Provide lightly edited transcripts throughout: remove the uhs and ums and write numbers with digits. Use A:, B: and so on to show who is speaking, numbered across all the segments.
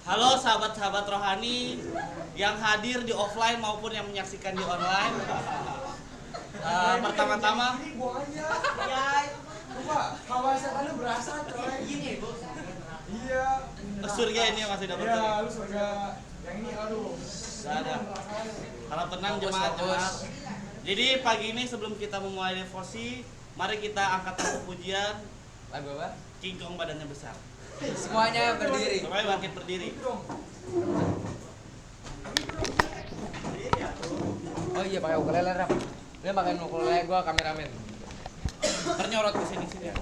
A: Halo sahabat-sahabat rohani yang hadir di offline maupun yang menyaksikan di online. Pertama-tama, surga ini masih dapat.
B: Iya, lu surga. Yang ini aduh.
A: Gak ada. Harap tenang jemaat-jemaat. Jadi pagi ini sebelum kita memulai devosi, mari kita angkat lagu pujian.
C: Lagu apa?
A: King Kong badannya besar.
C: Semuanya berdiri.
A: Semuanya bangkit berdiri.
C: Oh iya pakai ukulele rap. Dia pakai ukulele, gua kameramen.
A: Ternyorot ke sini-sini.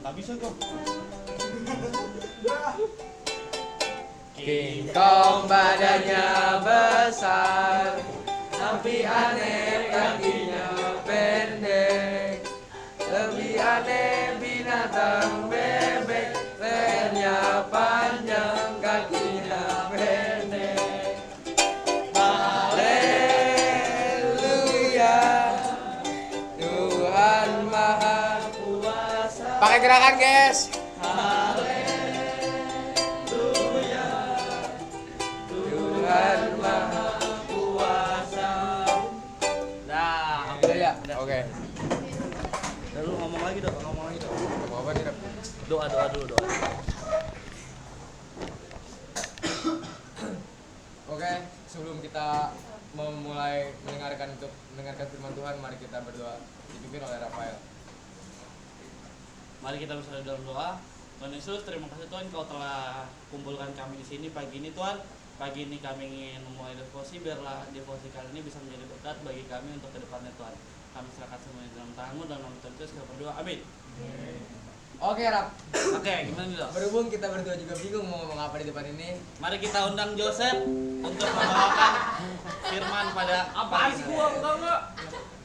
A: Tak bisa kok.
C: King Kong badannya besar, tapi aneh kakinya pendek. Lebih aneh binatang bebek, lehernya panjang, kakinya pendek. Haleluya, Tuhan Maha Kuasa. Pakai gerakan guys. Haleluya, Tuhan Maha Kuasa.
A: Nah,
C: Alhamdulillah. Oke.
A: Lalu ngomong lagi dong.
C: Mau apa nih, Rap?
A: Doa dulu.
C: Oke, sebelum kita memulai mendengarkan firman Tuhan, mari kita berdoa dipimpin oleh Rafael.
A: Mari kita bersama dalam doa. Tuhan Yesus, terima kasih Tuhan Kau telah kumpulkan kami di sini pagi ini Tuhan. Pagi ini kami ingin memulai devosi, biarlah devosi kali ini bisa menjadi berkat bagi kami untuk ke depannya Tuhan. Kami serahkan semuanya dalam tangan-Mu, dalam nama Tuhan Yesus kita berdoa, amin.
C: Oke, Rap.
A: Oke, gimana nih dok?
C: Berhubung kita berdua juga bingung mau ngomong apa di depan ini.
A: Mari kita undang Joseph untuk membawakan firman pada
B: Apaan sih gua? Enggak.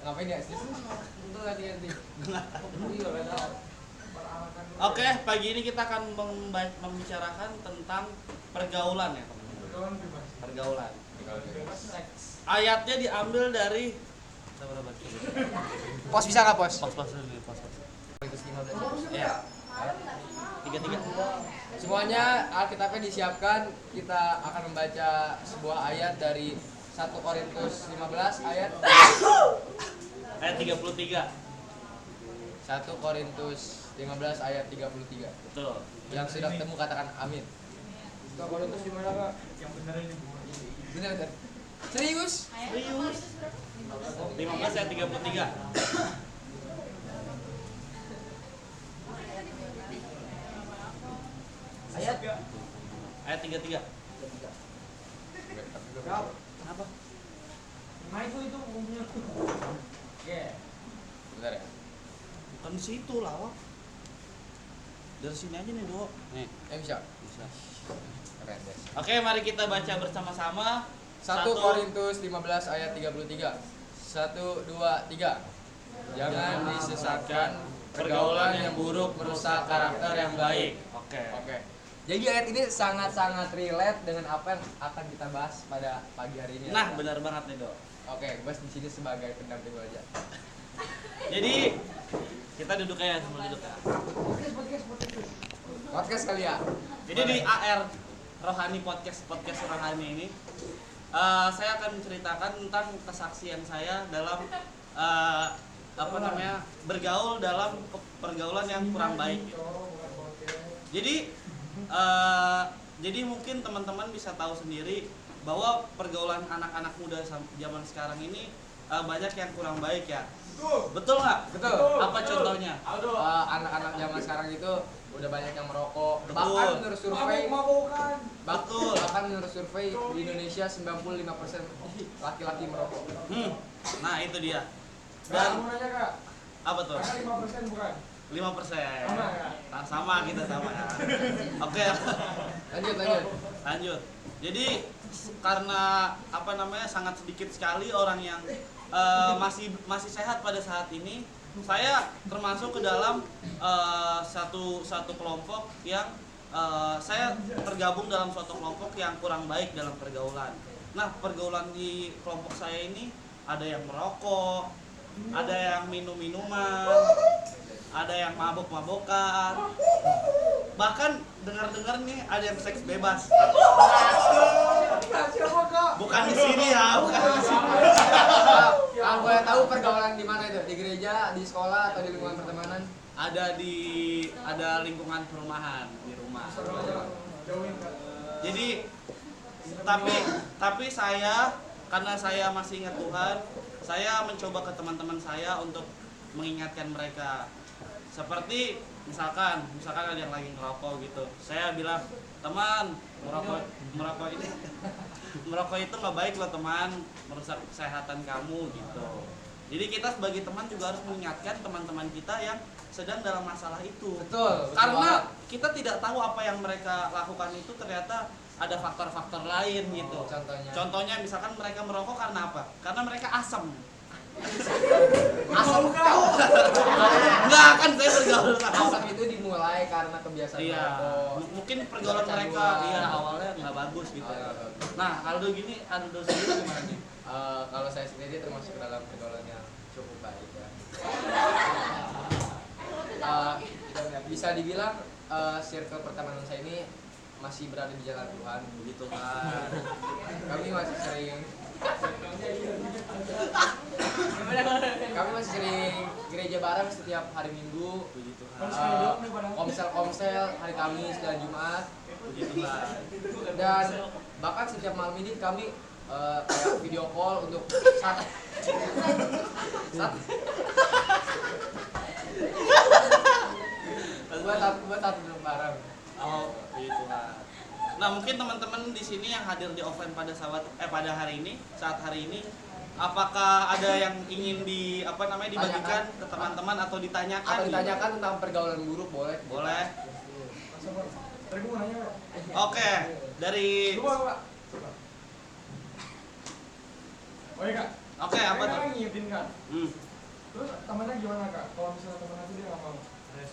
C: Ngapain ya? Untuk ganti-ganti.
A: Oke, pagi ini kita akan membicarakan tentang pergaulan ya teman-teman. Pergaulan. Ayatnya diambil dari
C: Pos bisa nggak pos?
A: Pos dulu, pos.
C: Korintus 15.
A: Ya. 3.
C: Semuanya Alkitabnya disiapkan. Kita akan membaca sebuah ayat dari 1 Korintus 15 ayat
A: Ayat 33.
C: 1 Korintus 15 ayat 33.
A: Betul.
C: Yang sudah ketemu katakan amin.
B: Kak Korintus di mana, Kak? Yang benar ini bukan.
C: Benar. Serius?
A: 15 ayat 33. Ayat 33. Kenapa?
B: Nah itu umumnya. Oke.
C: Bentar ya.
A: Bukan di situ lawak. Dari sini aja nih, Dok. Nih,
C: Bisa.
A: bisa.
C: Keren, guys.
A: Oke, mari kita baca bersama-sama.
C: 1 Korintus 15 ayat 33. 1 2 3. Jangan disesatkan, pergaulan yang buruk merusak karakter yang baik. Oke. Jadi ayat ini sangat-sangat relate dengan apa yang akan kita bahas pada pagi hari ini.
A: Nah, benar banget nih, Dok.
C: Oke, gue di sini sebagai pendamping aja.
A: Jadi kita duduk aja, semua duduk ya.
C: Podcast kali ya.
A: Jadi di AR Rohani podcast Rohani ini saya akan menceritakan tentang kesaksian saya dalam bergaul dalam pergaulan yang kurang baik. Jadi mungkin teman-teman bisa tahu sendiri bahwa pergaulan anak-anak muda zaman sekarang ini banyak yang kurang baik ya. Betul nggak?
C: Betul.
A: Apa contohnya?
C: Anak-anak zaman sekarang itu udah banyak yang merokok.
A: Betul.
C: Bahkan menurut survei,
B: Mabukan.
A: Betul.
C: bahkan menurut survei di Indonesia 95% laki-laki merokok.
A: Nah itu dia.
B: Dan
A: Dan
B: mau nanya, Kak.
A: apa tuh?
B: Karena 5% bukan.
A: 5%.
B: Sama ya?
A: Nah, sama kita sama ya. Oke. Lanjut. Jadi karena sangat sedikit sekali orang yang masih sehat pada saat ini, saya termasuk ke dalam satu kelompok yang saya tergabung dalam suatu kelompok yang kurang baik dalam pergaulan. Nah, pergaulan di kelompok saya ini ada yang merokok, ada yang minum-minuman, ada yang mabok-mabokan, bahkan dengar-dengar nih ada yang seks bebas. Bukan di sini ya, bukan di sini.
C: Kalau boleh tahu pergaulan di mana itu? Di gereja, di sekolah, atau di lingkungan pertemanan?
A: Ada lingkungan perumahan di rumah. Jadi tapi saya, karena saya masih ingat Tuhan, saya mencoba ke teman-teman saya untuk mengingatkan mereka. Seperti misalkan ada yang lagi ngerokok gitu, saya bilang, teman, merokok ini merokok itu nggak baik loh teman, merusak kesehatan kamu gitu. Jadi kita sebagai teman juga harus mengingatkan teman-teman kita yang sedang dalam masalah itu.
C: Betul.
A: Karena kita tidak tahu apa yang mereka lakukan itu ternyata ada faktor-faktor lain gitu. Contohnya misalkan mereka merokok karena apa? Karena mereka asam.
C: Asam kau.
A: Enggak, kan saya bergaul sama
C: Asam itu dimulai karena kebiasaan
A: iya.
C: merokok.
A: Mungkin pergaulan mereka awalnya nggak bagus gitu. Nah, Aldo sendiri gimana nih?
C: Kalau saya sendiri termasuk dalam pergaulan yang cukup baik ya. Bisa dibilang circle pertemanan saya ini masih berada di jalan Tuhan, begitu kan. Kami masih sering gereja bareng setiap hari Minggu,
A: Puji Tuhan.
C: komsel hari Kamis dan Jumat,
A: Puji Tuhan.
C: dan bahkan setiap malam ini kami kayak video call untuk saat buat satu bareng.
A: Oh, puji Tuhan. Nah, mungkin teman-teman di sini yang hadir di offline pada saat hari ini, apakah ada yang ingin dibagikan ke teman-teman atau ditanyakan?
C: Atau ditanyakan tentang pergaulan buruk boleh?
A: Boleh.
B: Tadi gue mau nanya, Pak.
A: Oke, dari
B: Coba. Oh iya, Kak.
A: Oke, apa tuh?
B: Kan ngingetin, Kak. Terus temennya gimana, Kak? Kalau misalnya temennya itu dia nggak mau.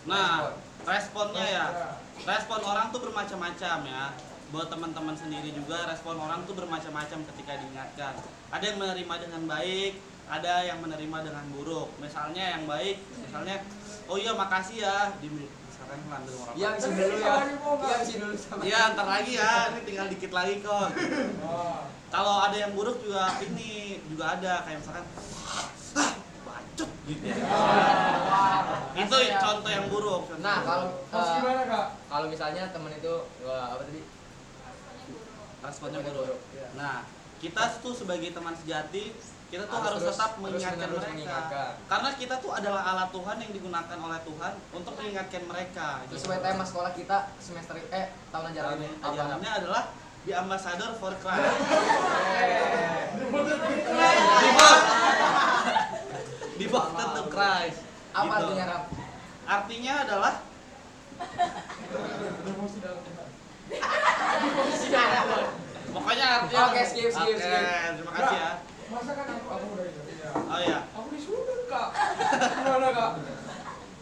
A: Nah, responnya ya. Respon orang tuh bermacam-macam ya. Buat teman-teman sendiri juga respon orang tuh bermacam-macam ketika diingatkan. Ada yang menerima dengan baik, ada yang menerima dengan buruk. Misalnya yang baik, oh iya makasih ya, misalkan ngambil orang.
C: Iya, isi dulu ya. Iya, isi dulu sama.
A: Iya, ntar lagi ya, ini tinggal dikit lagi kok. Kalau ada yang buruk juga ada kayak misalkan bacot gitu ya. Itu contoh yang buruk.
C: Nah, kalau
B: Terus gimana, Kak?
C: kalau misalnya temen itu apa tadi?
A: Responnya buruk. Nah, kita tuh sebagai teman sejati, kita tuh harus
C: Terus-
A: tetap
C: terus
A: mengingatkan
C: menerus
A: mereka.
C: mengingatkan.
A: Karena kita tuh adalah alat Tuhan yang digunakan oleh Tuhan untuk mengingatkan mereka.
C: Sesuai tema sekolah kita semester tahun ajaran ini apa?
A: Ajarannya adalah The Ambassador for Christ. Devoted to Christ.
C: Apa
A: Gitu.
C: artinya, Rap?
A: Artinya adalah
B: Demosi dalam Tuhan.
A: pokoknya artinya.
C: Oke, skip.
A: Oke, terima kasih ya.
B: Masa kan aku udah itu. Iya.
A: Oh iya.
B: Aku disuruh, Kak. Gimana, Kak?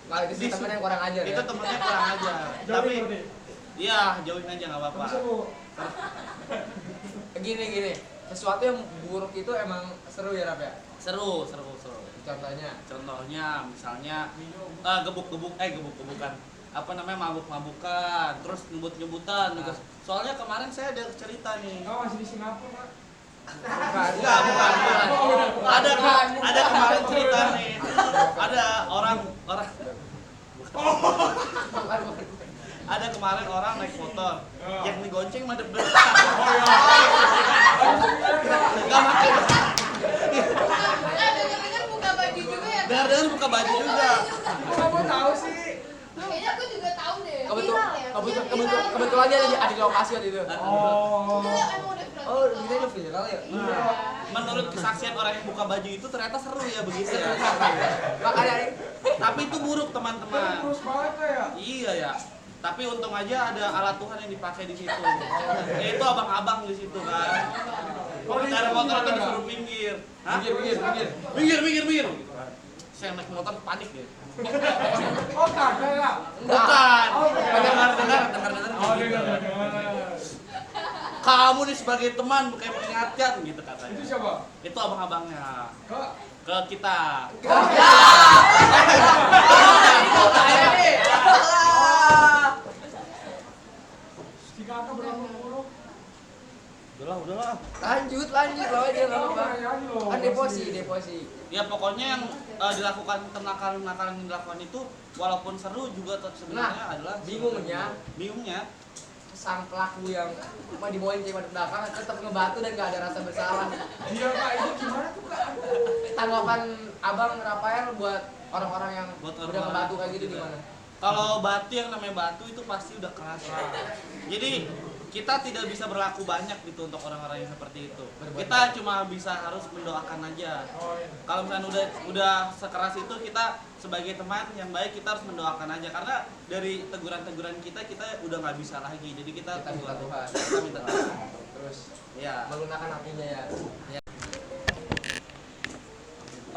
C: Nah, itu sih temen yang kurang ajar ya.
A: Itu temennya kurang aja. Tapi
B: Jauhin berarti.
A: iya, jauhin aja nggak apa-apa.
B: Bisa, Bu.
C: Gini. Sesuatu yang buruk itu emang seru ya, Rap ya?
A: Seru.
C: Contohnya
A: Misalnya gebuk-gebukan. Apa namanya, mabuk-mabukan, terus nyebut-nyebutan gitu. Soalnya kemarin saya ada cerita nih.
B: Kau masih di Singapura, Pak?
A: Enggak, bukan. Ada kemarin cerita nih. Ada orang ada kemarin orang naik motor yang digonceng madep belakang.
B: Oh iya.
A: Enggak makan.
D: Dengar-dengar buka baju juga ya?
A: Dengar-dengar buka baju juga.
B: Kok kamu tahu sih?
D: Kayaknya aku juga tahu deh.
C: kebetulan
D: Viral ya?
C: kebetulan dia ada di lokasi waktu itu.
B: Oh.
D: Itu emang udah viral.
C: Oh, kita itu viral ya?
B: Iya.
A: Menurut kesaksian orang yang buka baju itu ternyata seru ya begitu ya.
C: Makanya
A: Tapi itu buruk teman-teman.
B: Terus banget ya?
A: Iya ya. Tapi untung aja ada alat Tuhan yang dipakai di situ. Yaitu abang-abang di situ kan. Pengendara motor itu disuruh minggir. Hah? Minggir. Saya naik motor panik ya.
B: Oh, kagak ya?
A: Bukan.
B: Oh,
A: Dengar.
B: Oh, dengar.
A: Kamu nih sebagai teman kayak mengingatkan gitu katanya.
B: Itu siapa?
A: Itu abang-abangnya.
B: Kak,
A: ke kita.
B: Si kakak berapa buruk?
A: Udahlah.
C: Lanjut lawan dia nggak apa-apa. Kan deposi.
A: Ya pokoknya yang dilakukan kenakalan yang dilakukan itu walaupun seru juga sebenarnya adalah bingungnya
C: Sang pelaku yang mau dibawain cewek di belakang tetap ngebatu dan nggak ada rasa bersalah.
B: Iya kak, itu gimana tuh kak?
C: Tanggapan abang Rafael buat orang-orang yang
A: Buat
C: udah
A: orang-orang
C: ngebatu kayak gitu
A: juga.
C: gimana?
A: kalau batu yang namanya batu itu pasti udah kerasa. Jadi kita tidak bisa berlaku banyak gitu untuk orang-orang yang seperti itu. Kita cuma bisa harus mendoakan aja.
B: Oh iya.
A: Kalau misalnya udah sekeras itu, kita sebagai teman yang baik kita harus mendoakan aja karena dari teguran-teguran kita udah nggak bisa lagi. Jadi kita
C: Minta Tuhan.
A: Kita minta Tuhan.
C: Terus
A: Ya.
C: menggunakan hatinya ya.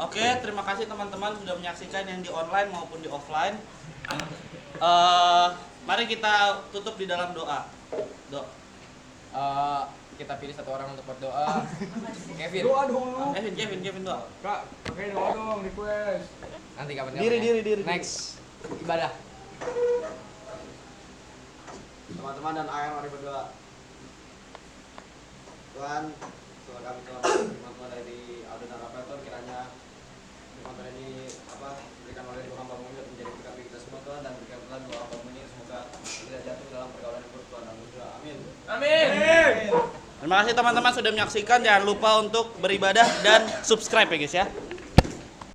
A: Oke, terima kasih teman-teman sudah menyaksikan yang di online maupun di offline. Mari kita tutup di dalam doa.
C: Kita pilih satu orang untuk berdoa. Kevin.
B: Doa dulu.
A: Kevin doa.
B: Kak, pakai doa dong, request.
C: Nanti kapan
A: Diri.
C: Next. Ibadah.
E: Teman-teman dan ayah mari berdoa. Tuhan, Tuhan kami Tuhan, teman-teman dari Aldo dan Rafael Tuhan, kiranya teman-teman ini diberikan oleh Tuhan hamba-Mu ini menjadi berkat bagi kita semua Tuhan, dan berikan Tuhan doa hamba-Mu ini semoga tidak jatuh dalam pergaulan yang buruk Tuhan. Amin.
A: Terima kasih teman-teman sudah menyaksikan. Jangan lupa untuk beribadah dan subscribe ya guys ya.